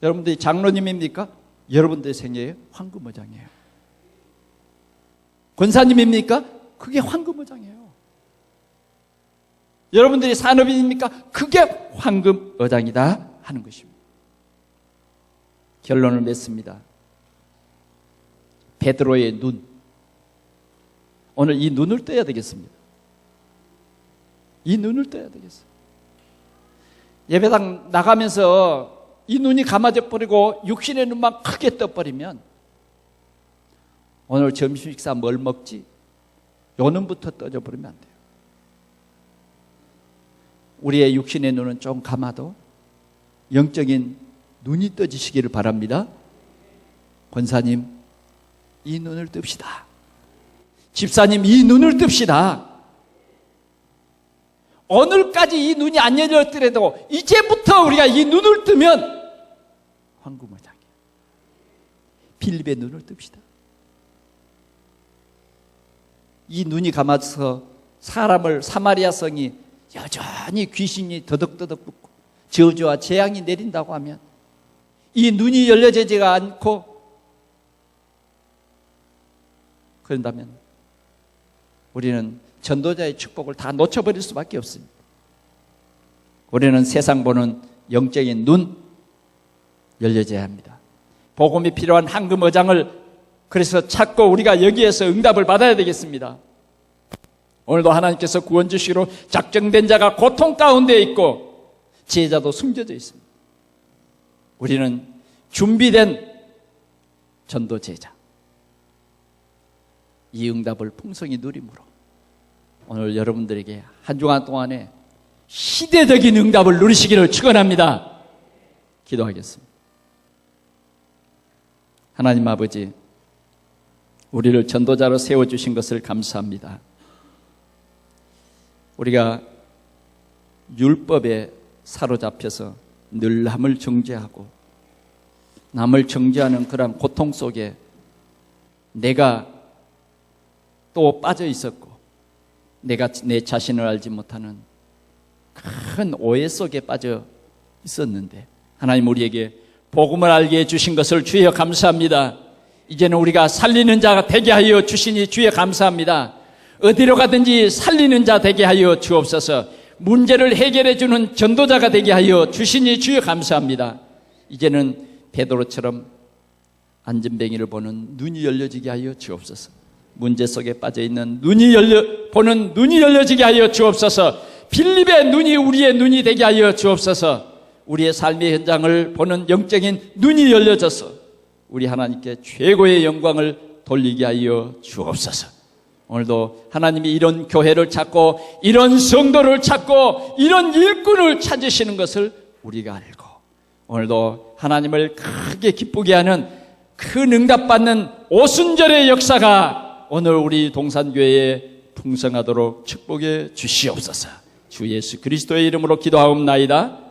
여러분들이 장로님입니까? 여러분들의 생애의 황금어장이에요. 권사님입니까? 그게 황금어장이에요. 여러분들이 산업인입니까? 그게 황금어장이다 하는 것입니다. 결론을 맺습니다. 베드로의 눈, 오늘 이 눈을 떠야 되겠습니다. 이 눈을 떠야 되겠어요. 예배당 나가면서 이 눈이 감아져 버리고 육신의 눈만 크게 떠버리면 오늘 점심 식사 뭘 먹지? 요 눈부터 떠져 버리면 안 돼요. 우리의 육신의 눈은 좀 감아도 영적인 눈이 떠지시기를 바랍니다. 권사님, 이 눈을 뜹시다. 집사님, 이 눈을 뜹시다. 오늘까지 이 눈이 안 열렸더라도 이제부터 우리가 이 눈을 뜨면 황금어장이에요. 빌립의 눈을 뜹시다. 이 눈이 감아서 사람을, 사마리아 성이 여전히 귀신이 더덕더덕 붙고 저주와 재앙이 내린다고 하면 이 눈이 열려지지가 않고 그런다면 우리는 전도자의 축복을 다 놓쳐버릴 수밖에 없습니다. 우리는 세상 보는 영적인 눈 열려져야 합니다. 복음이 필요한 황금어장을 그래서 찾고 우리가 여기에서 응답을 받아야 되겠습니다. 오늘도 하나님께서 구원 주시기로 작정된 자가 고통 가운데 있고 제자도 숨겨져 있습니다. 우리는 준비된 전도 제자, 이 응답을 풍성히 누림으로 오늘 여러분들에게 한 주간 동안에 시대적인 응답을 누리시기를 축원합니다. 기도하겠습니다. 하나님 아버지, 우리를 전도자로 세워주신 것을 감사합니다. 우리가 율법에 사로잡혀서 늘 남을 정죄하고 남을 정죄하는 그런 고통 속에 내가 또 빠져 있었고 내가 내 자신을 알지 못하는 큰 오해 속에 빠져 있었는데 하나님 우리에게 복음을 알게 해주신 것을 주여 감사합니다. 이제는 우리가 살리는 자가 되게 하여 주시니 주여 감사합니다. 어디로 가든지 살리는 자 되게 하여 주옵소서. 문제를 해결해 주는 전도자가 되게 하여 주시니 주여 감사합니다. 이제는 베드로처럼 안전뱅이를 보는 눈이 열려지게 하여 주옵소서. 문제 속에 빠져있는 보는 눈이 열려지게 하여 주옵소서. 빌립의 눈이 우리의 눈이 되게 하여 주옵소서. 우리의 삶의 현장을 보는 영적인 눈이 열려져서 우리 하나님께 최고의 영광을 돌리게 하여 주옵소서. 오늘도 하나님이 이런 교회를 찾고 이런 성도를 찾고 이런 일꾼을 찾으시는 것을 우리가 알고 오늘도 하나님을 크게 기쁘게 하는 큰 응답받는 오순절의 역사가 오늘 우리 동산교회에 풍성하도록 축복해 주시옵소서. 주 예수 그리스도의 이름으로 기도하옵나이다.